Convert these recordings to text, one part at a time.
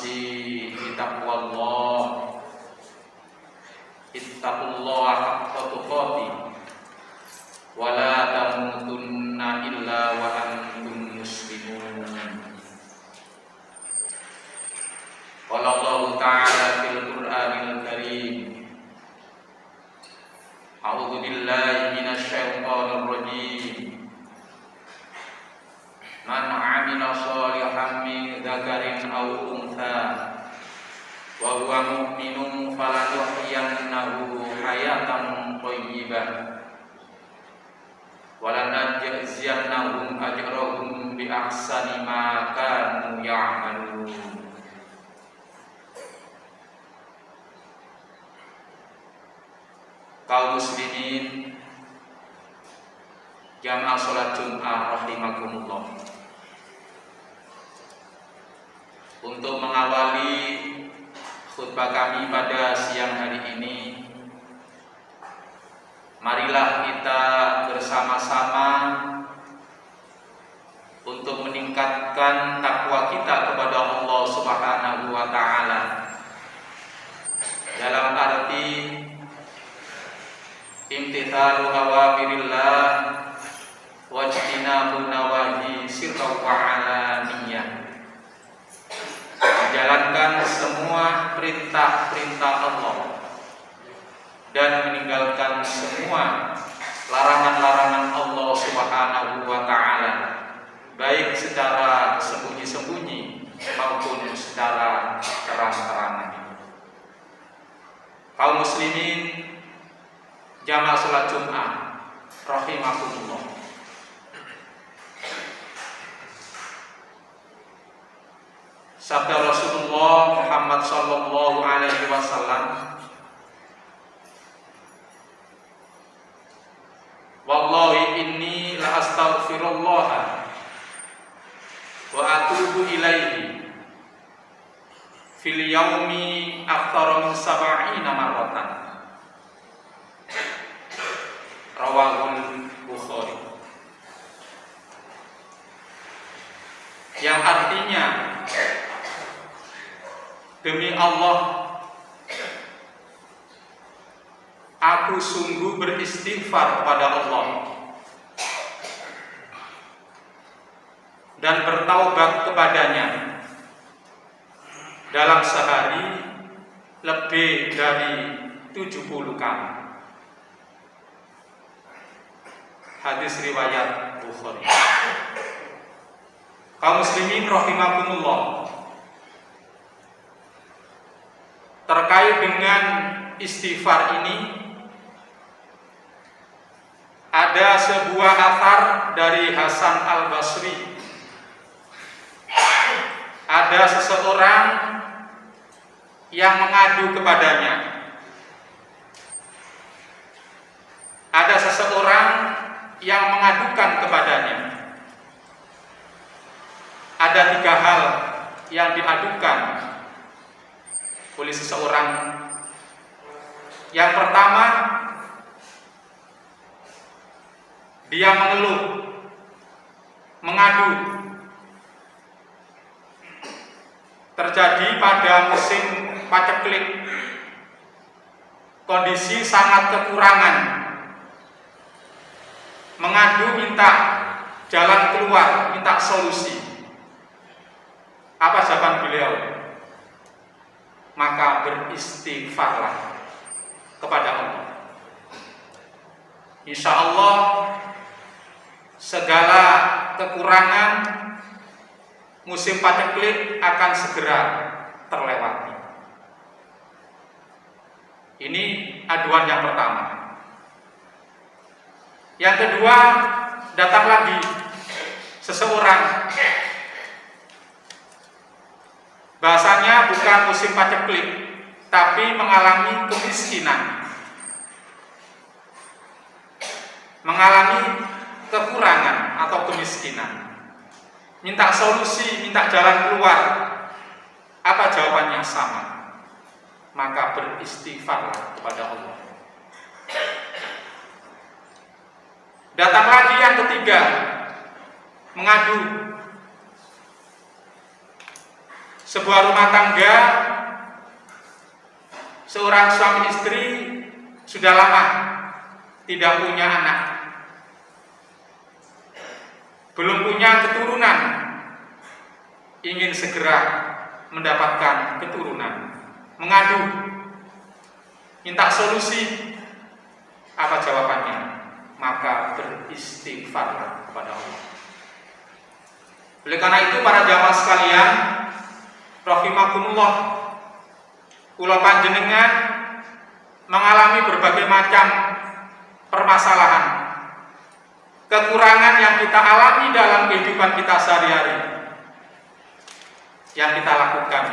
nafsi bitaqwallah. Ittaqullaha haqqa tuqatih wa la tamutunna illa wa antum muslimun. Qala Allah Ta'ala fil Qur'anil Karim, A'udzu billahi minasy syaithanir rajim. Man 'amila shalihan min dzakarin aw untha wa huwa mu'minun falanuhyiyannahu hayatan thayyibah wa lanajziyannahum ajrahum bi ahsani ma kanu ya'malun. Kaum muslimin jamaah salat Jumat rahimakumullah, untuk mengawali khutbah kami pada siang hari ini, marilah kita bersama-sama untuk meningkatkan takwa kita kepada Allah Subhanahu wa Ta'ala, dalam arti imtithalu awamirillah wajtinabu nawahi sirra wa alaniyah, menjalankan semua perintah-perintah Allah dan meninggalkan semua larangan-larangan Allah Subhanahu wa Ta'ala, baik secara sembunyi-sembunyi maupun secara terang-terangan. Kaum muslimin jamaah salat Jumat rahimakumullah, sabda Rasulullah Muhammad sallallahu alaihi wasallam, wallahi inni la astaghfirullah wa atubu ilaihi fil yaumi aktsara min 70 marratan. Rawahul Bukhari. Yang artinya, demi Allah, aku sungguh beristighfar kepada Allah dan bertaubat kepadanya dalam sehari lebih dari 70 kali. Hadis riwayat Bukhari. Kaum muslimin rahimakumullah, terkait dengan istighfar ini ada sebuah athar dari Hasan Al-Basri. Ada seseorang yang mengadu kepadanya. Ada seseorang yang mengadukan kepadanya. Ada 3 hal yang diadukan oleh seseorang. Yang pertama, dia mengeluh, mengadu. Terjadi pada musim paceklik, kondisi sangat kekurangan, mengadu minta jalan keluar, minta solusi. Apa jawaban beliau? Maka beristighfarlah kepada Allah. Insya Allah segala kekurangan musim paceklik akan segera terlewati. Ini aduan yang pertama. Yang kedua, datang lagi seseorang, bahasanya bukan musim paceklik, tapi mengalami kemiskinan, mengalami kekurangan atau kemiskinan, minta solusi, minta jalan keluar. Apa jawabannya? Sama. Maka beristighfarlah kepada Allah. Datang lagi yang ketiga, mengadu. sebuah rumah tangga, seorang suami istri sudah lama tidak punya anak, belum punya keturunan, ingin segera mendapatkan keturunan, mengadu, minta solusi. Apa jawabannya? Maka beristighfarlah kepada Allah. Oleh karena itu para jamaah sekalian, rahimakumullah, kula panjenengan mengalami berbagai macam permasalahan, kekurangan yang kita alami dalam kehidupan kita sehari-hari. Yang kita lakukan,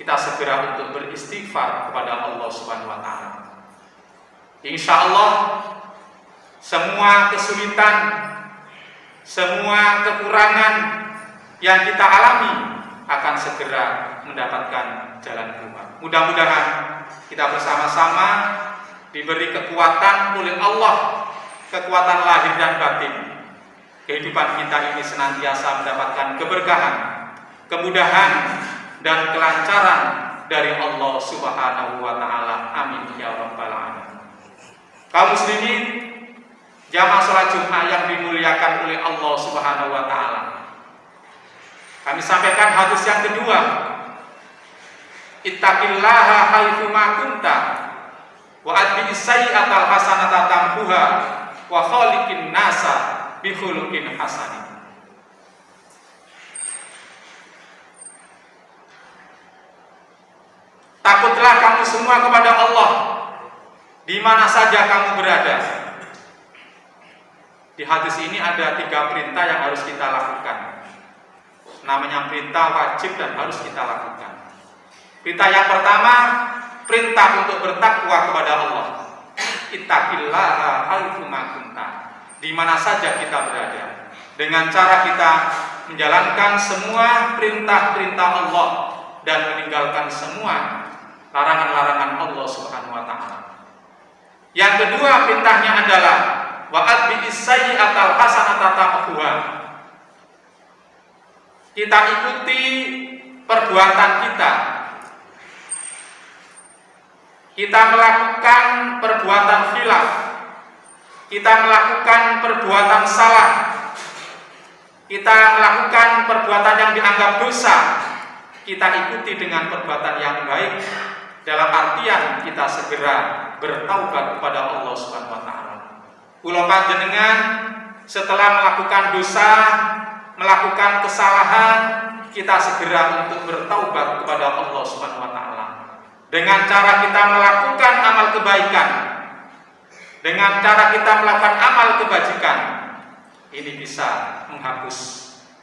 kita segera untuk beristighfar kepada Allah Subhanahu wa taala. Insya Allah semua kesulitan, semua kekurangan yang kita alami akan segera mendapatkan jalan keluar. Mudah-mudahan kita bersama-sama diberi kekuatan oleh Allah, kekuatan lahir dan batin. Kehidupan kita ini senantiasa mendapatkan keberkahan, kemudahan, dan kelancaran dari Allah Subhanahu wa taala. Amin ya rabbal alamin. Kaum muslimin, jamaah salat Jumat yang dimuliakan oleh Allah Subhanahu wa taala. Kami sampaikan hadis yang kedua. Ittaqillaha haitsu ma kunta wa atbi'is sayyi'atal hasanata tamhuha wa khaliqin nasa bi khuluqin hasanin. Takutlah kamu semua kepada Allah di mana saja kamu berada. Di hadis ini ada 3 perintah yang harus kita lakukan. Namanya perintah wajib dan harus kita lakukan. Perintah yang pertama, perintah untuk bertakwa kepada Allah. Ittaqillaha haitsu ma kunta. Di mana saja kita berada. Dengan cara kita menjalankan semua perintah-perintah Allah dan meninggalkan semua larangan-larangan Allah Subhanahu wa taala. Yang kedua perintahnya adalah wa atbi'is sayyi'atal hasanata tamhuha. Kita ikuti perbuatan kita. Kita melakukan perbuatan khilaf. Kita melakukan perbuatan salah. Kita melakukan perbuatan yang dianggap dosa. Kita ikuti dengan perbuatan yang baik. Dalam artian kita segera bertaubat kepada Allah Subhanahu wa taala. Kula panjenengan setelah melakukan dosa, melakukan kesalahan, kita segera untuk bertaubat kepada Allah Subhanahu wa taala. Dengan cara kita melakukan amal kebaikan, dengan cara kita melakukan amal kebajikan, ini bisa menghapus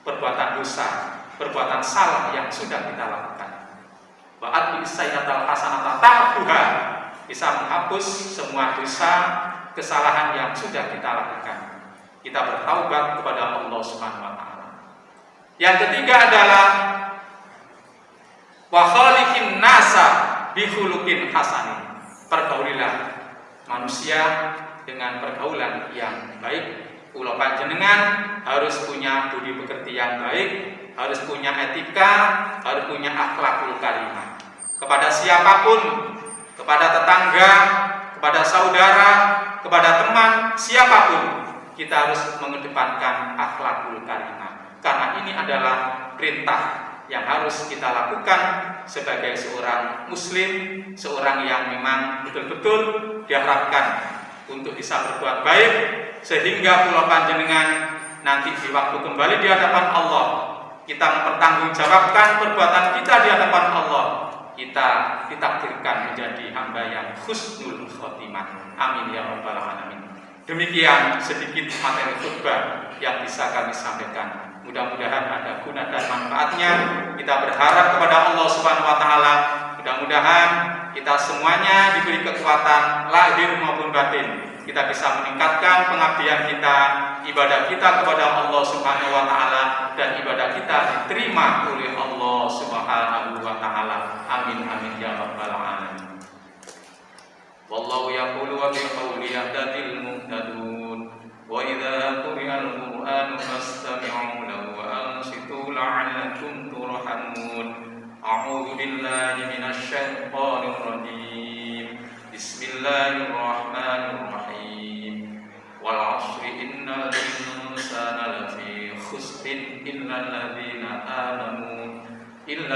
perbuatan dosa, perbuatan salah yang sudah kita lakukan. Wa atbi'is sayyi'atal hasanata tamhuha, bisa menghapus semua dosa, kesalahan yang sudah kita lakukan. Kita bertaubat kepada Allah Subhanahu wa taala. Yang ketiga adalah wa khaliqin nasa bi khuluqin hasanin. Pergaulilah manusia dengan pergaulan yang baik. Kula panjenengan harus punya budi pekerti yang baik, harus punya etika, harus punya akhlakul karimah. Kepada siapapun, kepada tetangga, kepada saudara, kepada teman, siapapun, kita harus mengedepankan akhlakul karimah. Karena ini adalah perintah yang harus kita lakukan sebagai seorang muslim, seorang yang memang betul-betul diharapkan untuk bisa berbuat baik, sehingga kula panjenengan nanti di waktu kembali di hadapan Allah, kita mempertanggungjawabkan perbuatan kita di hadapan Allah, kita ditakdirkan menjadi hamba yang husnul khotimah. Amin ya rabbal alamin. Demikian sedikit materi khutbah yang bisa kami sampaikan. Mudah-mudahan ada guna dan manfaatnya. Kita berharap kepada Allah Subhanahu wa taala, mudah-mudahan kita semuanya diberi kekuatan lahir maupun batin. Kita bisa meningkatkan pengabdian kita, ibadah kita kepada Allah Subhanahu wa taala, dan ibadah kita diterima oleh Allah Subhanahu wa taala. Amin amin ya rabbal alamin. Wallahu yaqulu wa biqawli yahdil muhtadun. Wa idza quri'al qur'anu fastami'u lahu wa ansitu la'allakum turhamun. بالله من الشيطان الرجيم بسم الله الرحمن الرحيم والعصر إن الإنسان لفي خسر إلا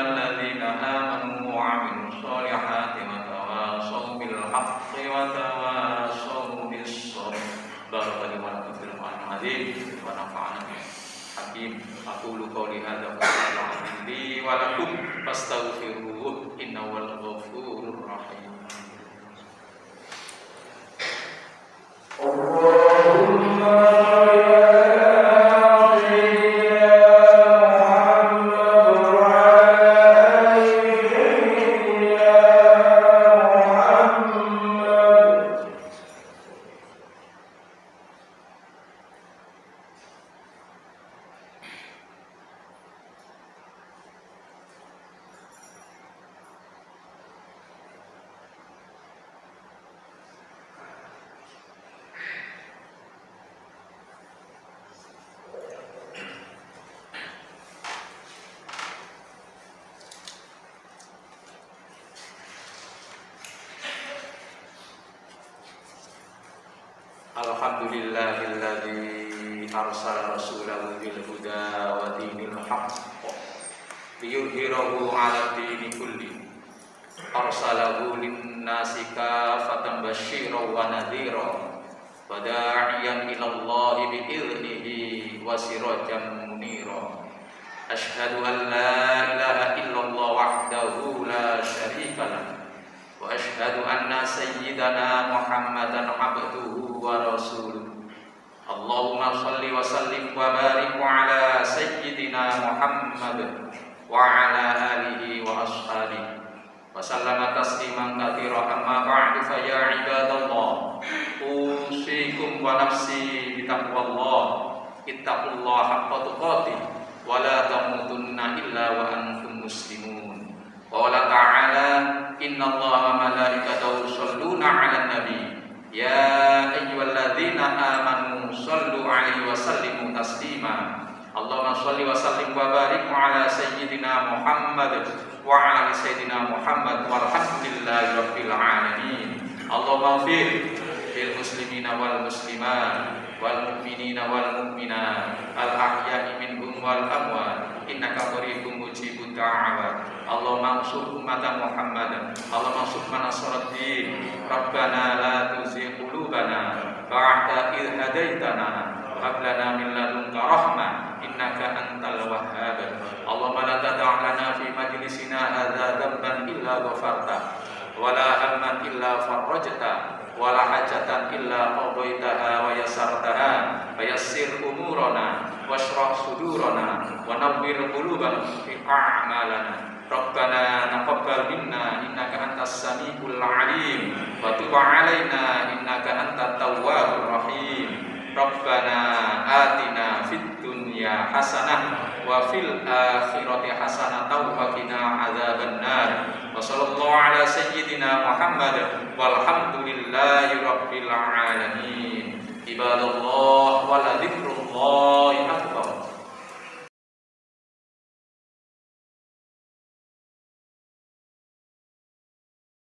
الذين آمنوا وعملوا الصالحات وتواصوا بالحق وتواصوا بالصبر. بارك الله ولكم في القرآن العظيم ونفعنا بالحكيم. أقول قولي هذا واستغفر لي ولكم فاستغفروه إنه هو الغفور الرحيم. Alhamdulillahilladzi arsala rasulahu bil huda wa dinil haqq liyudhhirahu 'ala dini kulli. Arsalahu lin-nasi kafatan basyiran wa nadhiran wa da'iyan ila Allahi bi idhnihi wa sirajan munira. Asyhadu an la ilaha illallah wahdahu la syarika lahu wa asyhadu anna sayyidana Muhammadan abduhu wa rasuluh. Allahumma shalli wa sallim wa barik ala sayyidina Muhammad wa ala alihi wa ashabihi wa sallama tasliman katsira. Amma ba'du fa ya ibadallah, usikum wa nafsi bi taqwallah. Ittaqullaha haqqa tuqatih wa la tamutunna illa wa antum muslimun. Qala ta'ala innallaha wa malaikatahu yusholluna 'alan nabi ya ayyuhalladzina amanu shallu 'alaihi wa sallimu taslima. Allahumma shalli wa sallim wa barik ala sayyidina Muhammad wa ala sayyidina Muhammad walhamdulillahi rabbil alamin. Allahumma fir lil muslimina wal muslimat wal mu'minina wal mu'minat al ahya'i minhum wal amwat innaka qaribun mujibud da'awat. Allahumma ansur ummata Muhammad, Allahumma ansur man nasaraddin. Rabbana la tuzigh qulubana ba'da idh hadaitana wa hab lana min ladunka rahmah innaka antal wahhab. Allahumma la tada' lana fi majlisina hadza dhanban illa ghafarta wa la hamman illa farajta wa la hajatan illa qadaitaha wa yassartaha wa yassir umurana washrah sudurana wa nawwir qulubana fi a'malana. Rabbana taqabbal minna innaka antas samiul alim wa tub 'alaina innaka antat tawwabur rahim. Rabbana atina fid dunya hasanah wa fil akhirati hasanah wa qina adzabannar. Wa sallallahu ala sayyidina Muhammad walhamdulillahi rabbil alamin. Ibadallah wa la dzikrullahi akbar.